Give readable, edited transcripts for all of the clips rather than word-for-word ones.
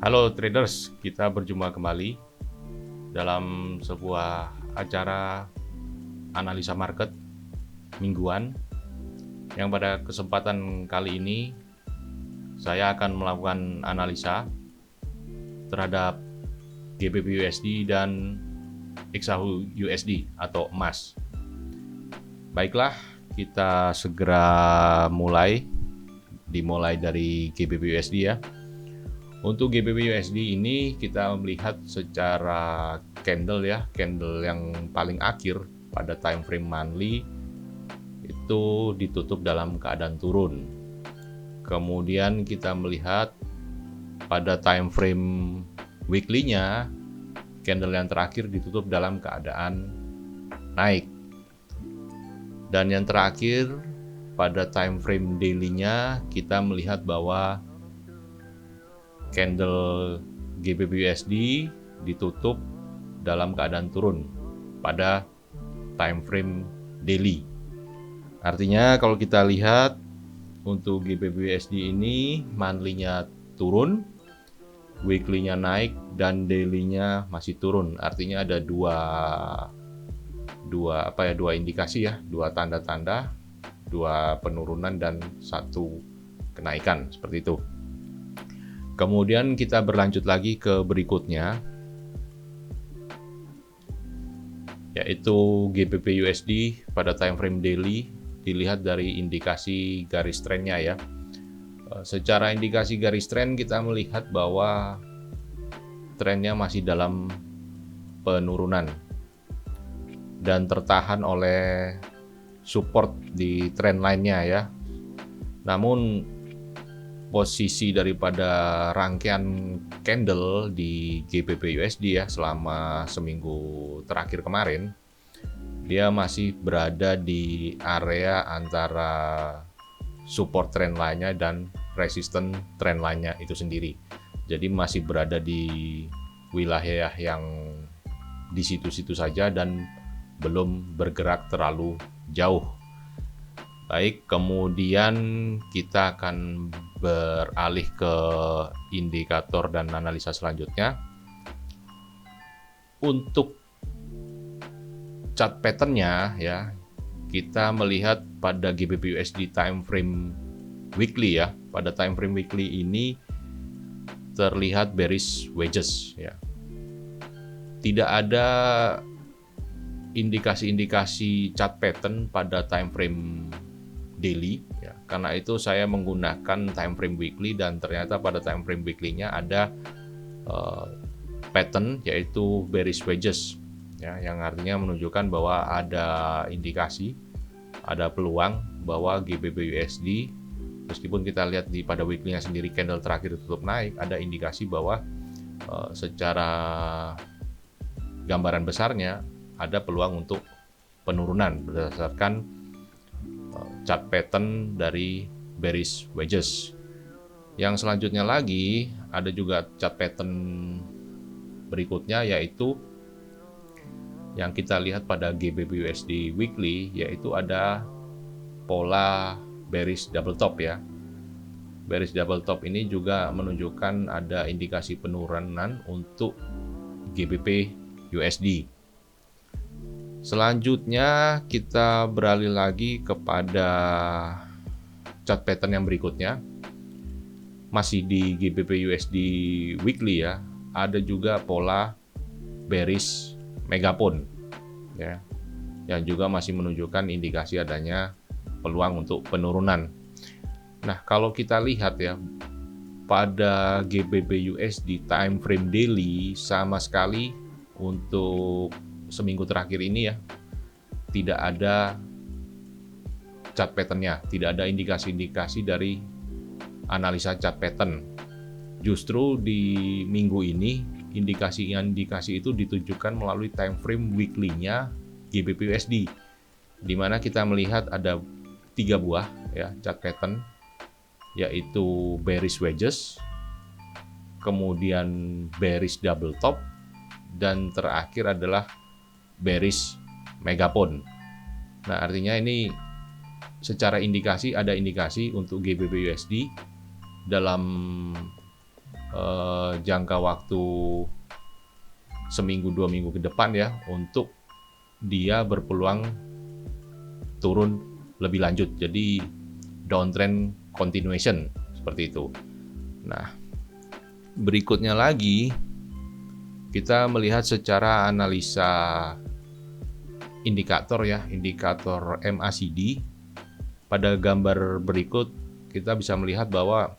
Halo traders, kita berjumpa kembali dalam sebuah acara analisa market mingguan yang pada kesempatan kali ini saya akan melakukan analisa terhadap GBP USD dan XAU USD atau emas. Baiklah, kita segera dimulai dari GBP USD ya. Untuk GBP USD ini kita melihat secara candle ya, candle yang paling akhir pada time frame monthly itu ditutup dalam keadaan turun. Kemudian kita melihat pada time frame weekly-nya, candle yang terakhir ditutup dalam keadaan naik. Dan yang terakhir pada time frame daily-nya kita melihat bahwa candle GBP USD ditutup dalam keadaan turun pada time frame daily. Artinya kalau kita lihat untuk GBP USD ini monthly-nya turun, weekly-nya naik, dan daily-nya masih turun. Artinya ada dua indikasi ya, dua tanda-tanda, dua penurunan dan satu kenaikan seperti itu. Kemudian kita berlanjut lagi ke berikutnya, yaitu GBP USD pada time frame daily dilihat dari indikasi garis trendnya ya. Secara indikasi garis trend kita melihat bahwa trennya masih dalam penurunan dan tertahan oleh support di trend line-nya ya. Namun posisi daripada rangkaian candle di GBP USD ya selama seminggu terakhir kemarin, dia masih berada di area antara support trend line-nya dan resisten trend line-nya itu sendiri. Jadi masih berada di wilayah yang di situ-situ saja dan belum bergerak terlalu jauh. Baik, kemudian kita akan beralih ke indikator dan analisa selanjutnya. Untuk chart pattern-nya ya, kita melihat pada GBP USD time frame weekly ya. Pada time frame weekly ini terlihat bearish wedges ya. Tidak ada indikasi-indikasi chart pattern pada time frame daily ya. Karena itu saya menggunakan time frame weekly dan ternyata pada time frame weekly-nya ada pattern yaitu bearish wedges ya, yang artinya menunjukkan bahwa ada indikasi, ada peluang bahwa GBP USD meskipun kita lihat pada weekly-nya sendiri candle terakhir tutup naik, ada indikasi bahwa secara gambaran besarnya ada peluang untuk penurunan berdasarkan chart pattern dari bearish wedges. Yang selanjutnya lagi ada juga chart pattern berikutnya, yaitu yang kita lihat pada GBP USD weekly, yaitu ada pola bearish double top ya. Bearish double top ini juga menunjukkan ada indikasi penurunan untuk GBP USD. Selanjutnya kita beralih lagi kepada chart pattern yang berikutnya. Masih di GBP USD weekly ya, ada juga pola bearish megapone ya, yang juga masih menunjukkan indikasi adanya peluang untuk penurunan. Nah, kalau kita lihat ya, pada GBP USD time frame daily sama sekali untuk seminggu terakhir ini ya, tidak ada chart pattern-nya, tidak ada indikasi-indikasi dari analisa chart pattern. Justru di minggu ini indikasi-indikasi itu ditunjukkan melalui time frame weekly-nya GBP USD, di mana kita melihat ada 3 buah ya chart pattern, yaitu bearish wedges, kemudian bearish double top, dan terakhir adalah bearish megapone. Nah, artinya ini secara indikasi ada indikasi untuk GBP USD dalam jangka waktu seminggu 2 minggu ke depan ya, untuk dia berpeluang turun lebih lanjut. Jadi downtrend continuation seperti itu. Nah, berikutnya lagi kita melihat secara analisa indikator ya, indikator MACD. Pada gambar berikut kita bisa melihat bahwa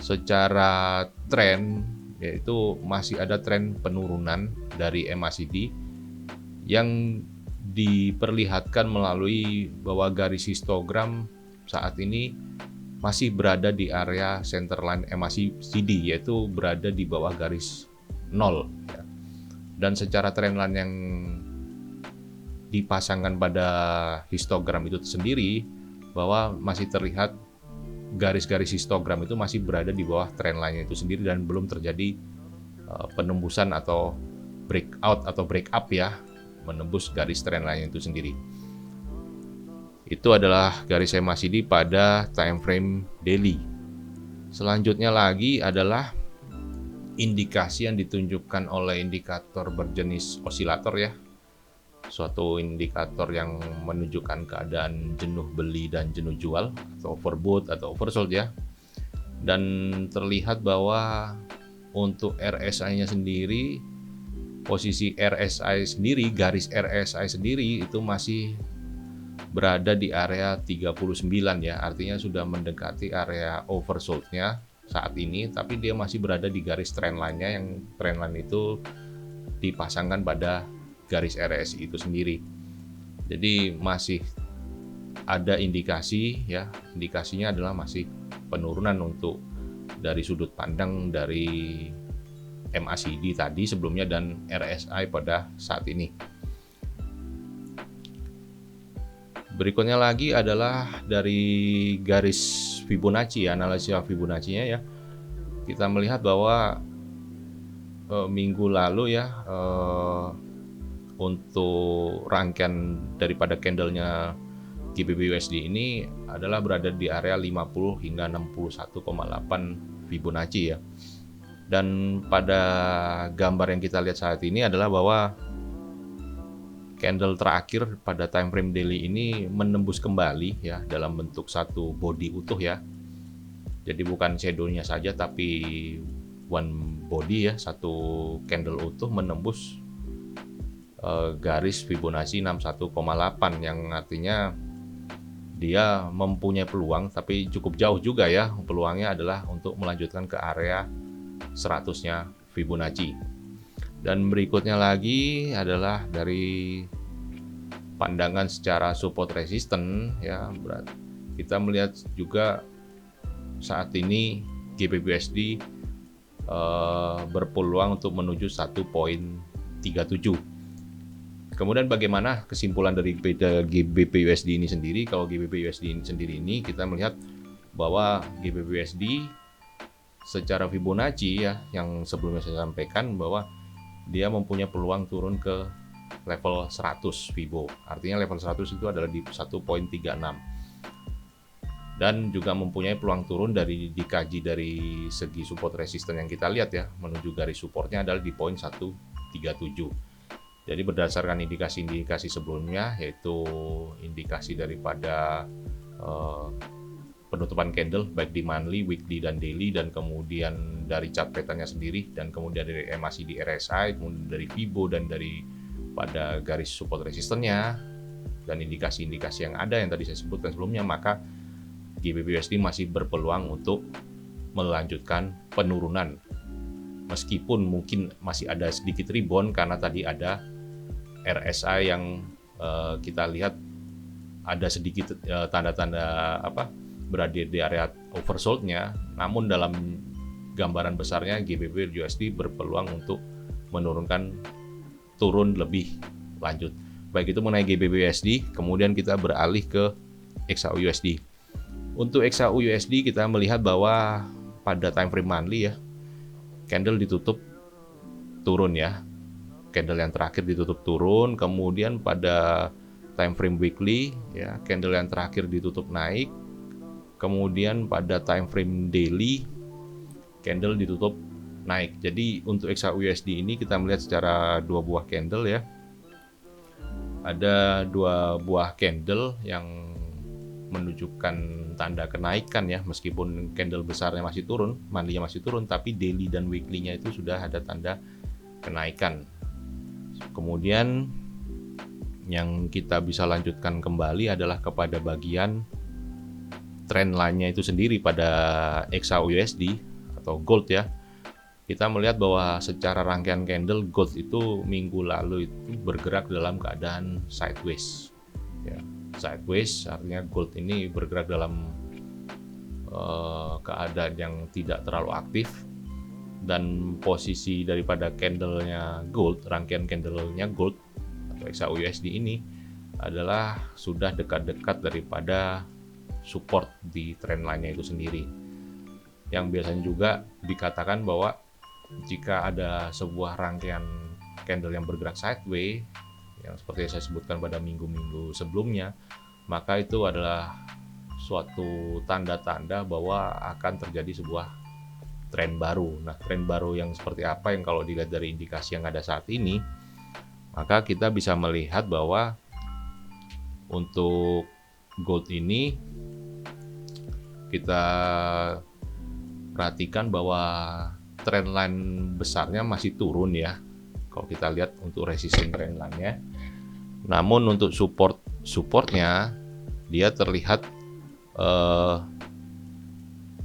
secara tren yaitu masih ada tren penurunan dari MACD yang diperlihatkan melalui bahwa garis histogram saat ini masih berada di area centerline MACD, yaitu berada di bawah garis 0 ya. Dan secara trendline yang dipasangkan pada histogram itu sendiri, bahwa masih terlihat garis-garis histogram itu masih berada di bawah trendline itu sendiri dan belum terjadi penembusan atau breakout atau breakup ya, menembus garis trendline itu sendiri. Itu adalah garis MACD pada time frame daily. Selanjutnya lagi adalah indikasi yang ditunjukkan oleh indikator berjenis osilator ya. Suatu indikator yang menunjukkan keadaan jenuh beli dan jenuh jual, atau overbought atau oversold ya. Dan terlihat bahwa untuk RSI-nya sendiri, posisi RSI sendiri, garis RSI sendiri itu masih berada di area 39 ya, artinya sudah mendekati area oversold-nya saat ini, tapi dia masih berada di garis trendline-nya, yang trendline itu dipasangkan pada garis RSI itu sendiri. Jadi masih ada indikasi ya, indikasinya adalah masih penurunan untuk dari sudut pandang dari MACD tadi sebelumnya dan RSI pada saat ini. Berikutnya lagi adalah dari garis Fibonacci, analisa Fibonacci-nya ya. Kita melihat bahwa minggu lalu ya, untuk rangkaian daripada candlenya GBP USD ini adalah berada di area 50 hingga 61,8 Fibonacci ya. Dan pada gambar yang kita lihat saat ini adalah bahwa candle terakhir pada time frame daily ini menembus kembali ya dalam bentuk satu body utuh ya. Jadi bukan shadow-nya saja tapi one body ya, satu candle utuh menembus garis Fibonacci 61,8 yang artinya dia mempunyai peluang, tapi cukup jauh juga ya. Peluangnya adalah untuk melanjutkan ke area 100-nya Fibonacci. Dan berikutnya lagi adalah dari pandangan secara support resistance ya, kita melihat juga saat ini GBP USD berpeluang untuk menuju 1.37. Kemudian bagaimana kesimpulan dari GBP USD ini sendiri? Kalau GBP USD ini sendiri ini kita melihat bahwa GBP USD secara Fibonacci ya, yang sebelumnya saya sampaikan bahwa dia mempunyai peluang turun ke level 100 Fibo. Artinya level 100 itu adalah di 1.36. Dan juga mempunyai peluang turun dari dikaji dari segi support resistance yang kita lihat ya, menuju garis supportnya adalah di poin 137. Jadi berdasarkan indikasi-indikasi sebelumnya, yaitu indikasi daripada penutupan candle baik di monthly, weekly, dan daily, dan kemudian dari chart pattern-nya sendiri, dan kemudian dari MACD RSI, kemudian dari Fibo, dan dari pada garis support resistance-nya, dan indikasi-indikasi yang ada yang tadi saya sebutkan sebelumnya, maka GBP USD masih berpeluang untuk melanjutkan penurunan. Meskipun mungkin masih ada sedikit rebound karena tadi ada RSI yang kita lihat ada sedikit tanda-tanda berada di area oversold-nya, namun dalam gambaran besarnya GBP USD berpeluang untuk menurunkan turun lebih lanjut. Baik itu mengenai GBP USD, kemudian kita beralih ke XAU USD. Untuk XAU USD kita melihat bahwa pada time frame monthly ya, candle ditutup turun ya. Candle yang terakhir ditutup turun, kemudian pada time frame weekly ya, candle yang terakhir ditutup naik. Kemudian pada time frame daily candle ditutup naik. Jadi untuk XAUUSD ini kita melihat secara dua buah candle ya. Ada dua buah candle yang menunjukkan tanda kenaikan ya, meskipun candle besarnya masih turun, mandinya masih turun, tapi daily dan weekly-nya itu sudah ada tanda kenaikan. Kemudian yang kita bisa lanjutkan kembali adalah kepada bagian trend line-nya itu sendiri pada XAUUSD atau gold ya. Kita melihat bahwa secara rangkaian candle gold itu minggu lalu itu bergerak dalam keadaan sideways ya. Sideways artinya gold ini bergerak dalam keadaan yang tidak terlalu aktif, dan posisi daripada candlenya gold, rangkaian candlenya gold atau XAUUSD ini adalah sudah dekat-dekat daripada support di trend line-nya itu sendiri, yang biasanya juga dikatakan bahwa jika ada sebuah rangkaian candle yang bergerak sideways yang seperti yang saya sebutkan pada minggu-minggu sebelumnya, maka itu adalah suatu tanda-tanda bahwa akan terjadi sebuah tren baru. Nah, tren baru yang seperti apa yang kalau dilihat dari indikasi yang ada saat ini, maka kita bisa melihat bahwa untuk gold ini kita perhatikan bahwa trend line besarnya masih turun ya. Kalau kita lihat untuk resisten trend line-nya. Namun untuk supportnya dia terlihat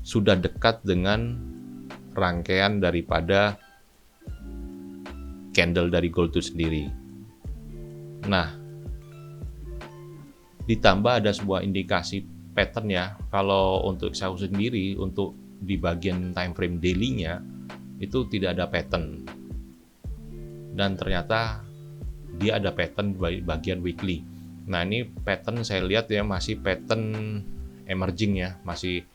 sudah dekat dengan rangkaian daripada candle dari gold itu sendiri. Nah, ditambah ada sebuah indikasi pattern ya. Kalau untuk XAU sendiri, untuk di bagian time frame daily-nya itu tidak ada pattern, dan ternyata dia ada pattern bagian weekly. Nah, ini pattern saya lihat ya masih pattern emerging ya, masih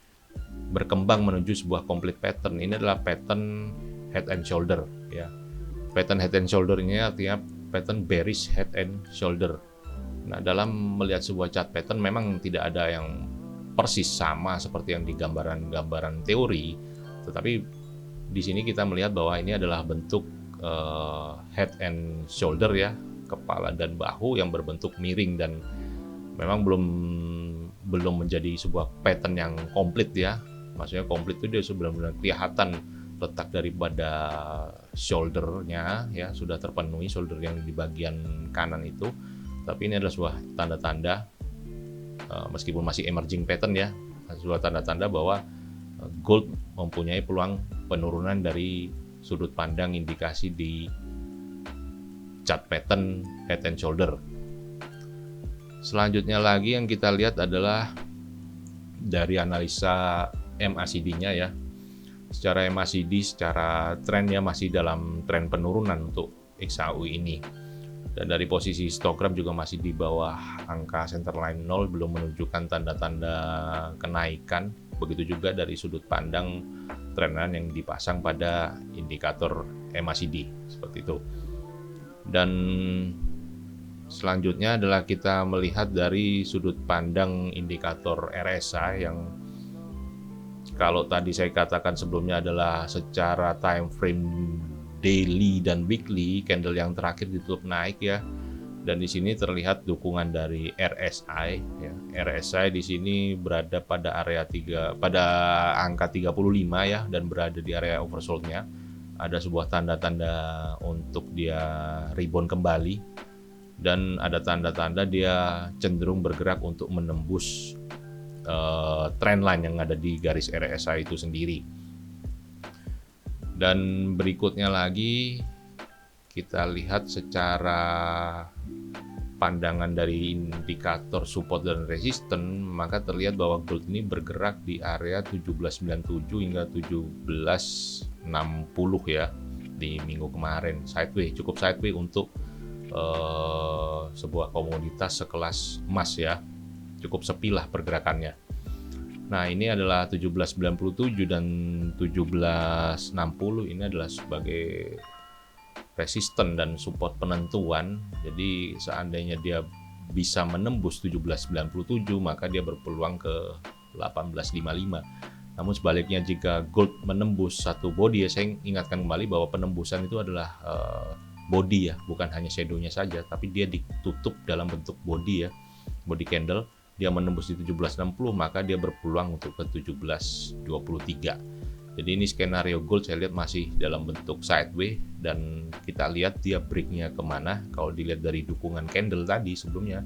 berkembang menuju sebuah complete pattern. Ini adalah pattern head and shoulder ya. Pattern head and shoulder ini artinya pattern bearish head and shoulder. Nah, dalam melihat sebuah chart pattern memang tidak ada yang persis sama seperti yang di gambaran teori, tetapi di sini kita melihat bahwa ini adalah bentuk head and shoulder ya, kepala dan bahu yang berbentuk miring, dan memang belum menjadi sebuah pattern yang komplit ya. Maksudnya komplit itu dia sudah benar-benar kelihatan letak daripada shouldernya ya, sudah terpenuhi shoulder yang di bagian kanan itu. Tapi ini adalah sebuah tanda-tanda meskipun masih emerging pattern ya, sebuah tanda-tanda bahwa gold mempunyai peluang penurunan dari sudut pandang indikasi di chart pattern head and shoulder. Selanjutnya lagi yang kita lihat adalah dari analisa MACD-nya ya. Secara MACD, secara trennya masih dalam tren penurunan untuk XAU ini. Dan dari posisi histogram juga masih di bawah angka centerline 0, belum menunjukkan tanda-tanda kenaikan. Begitu juga dari sudut pandang trenan yang dipasang pada indikator MACD seperti itu. Dan selanjutnya adalah kita melihat dari sudut pandang indikator RSI yang kalau tadi saya katakan sebelumnya adalah secara time frame daily dan weekly, candle yang terakhir ditutup naik ya. Dan di sini terlihat dukungan dari RSI ya. RSI di sini berada pada area pada angka 35 ya, dan berada di area oversold-nya. Ada sebuah tanda-tanda untuk dia rebound kembali, dan ada tanda-tanda dia cenderung bergerak untuk menembus trend line yang ada di garis RSI itu sendiri. Dan berikutnya lagi kita lihat secara pandangan dari indikator support dan resisten, maka terlihat bahwa gold ini bergerak di area 1797 hingga 1760 ya di minggu kemarin. Sideways, cukup sideways untuk sebuah komoditas sekelas emas ya. Cukup sepi lah pergerakannya. Nah, ini adalah 1797 dan 1760 ini adalah sebagai resisten dan support penentuan. Jadi seandainya dia bisa menembus 1797, maka dia berpeluang ke 1855. Namun sebaliknya jika gold menembus satu body ya, saya ingatkan kembali bahwa penembusan itu adalah body ya, bukan hanya shadow-nya saja, tapi dia ditutup dalam bentuk body ya, body candle. Dia menembus di 1760, maka dia berpeluang untuk ke 1723. Jadi ini skenario gold saya lihat masih dalam bentuk sideways, dan kita lihat dia breaknya kemana. Kalau dilihat dari dukungan candle tadi sebelumnya,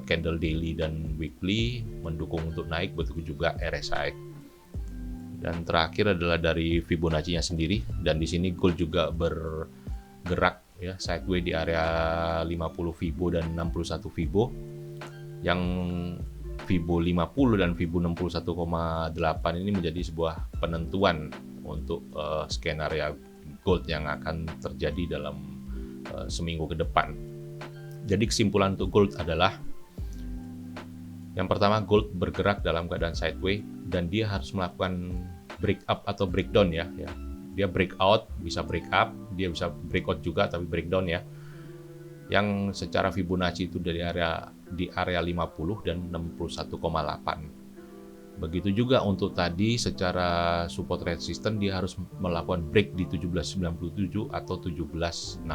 candle daily dan weekly mendukung untuk naik, begitu juga RSI. Dan terakhir adalah dari Fibonacci-nya sendiri, dan di sini gold juga bergerak ya sideways di area 50 Fibo dan 61 Fibo. Yang Fibo 50 dan Fibo 61,8 ini menjadi sebuah penentuan untuk skenario gold yang akan terjadi dalam seminggu ke depan. Jadi kesimpulan untuk gold adalah, yang pertama, gold bergerak dalam keadaan sideways dan dia harus melakukan break up atau breakdown ya. Dia breakout, bisa break up, dia bisa breakout juga tapi breakdown ya. Yang secara Fibonacci itu di area 50 dan 61,8. Begitu juga untuk tadi secara support resistance, dia harus melakukan break di 1797 atau 1760.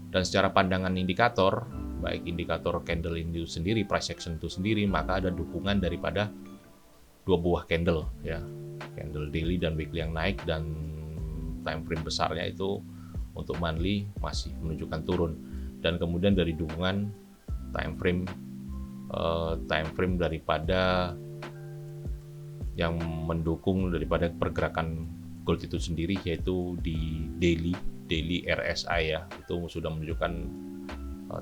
Dan secara pandangan indikator, baik indikator candle itu sendiri, price action itu sendiri, maka ada dukungan daripada dua buah candle ya, candle daily dan weekly yang naik, dan time frame besarnya itu untuk monthly masih menunjukkan turun. Dan kemudian dari dukungan time frame daripada yang mendukung daripada pergerakan gold itu sendiri, yaitu di daily RSI ya, itu sudah menunjukkan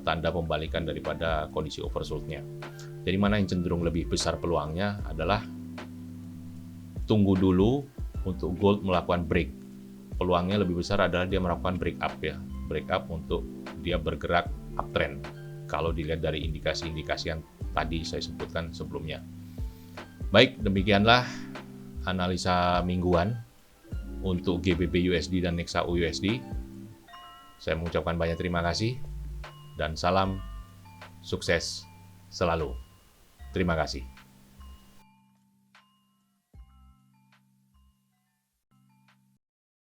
tanda pembalikan daripada kondisi oversold-nya. Jadi mana yang cenderung lebih besar peluangnya adalah tunggu dulu untuk gold melakukan break. Peluangnya lebih besar adalah dia melakukan break up ya, break up untuk dia bergerak uptrend kalau dilihat dari indikasi-indikasi yang tadi saya sebutkan sebelumnya. Baik, demikianlah analisa mingguan untuk GBP USD dan Nexa USD. Saya mengucapkan banyak terima kasih dan salam sukses selalu. Terima kasih.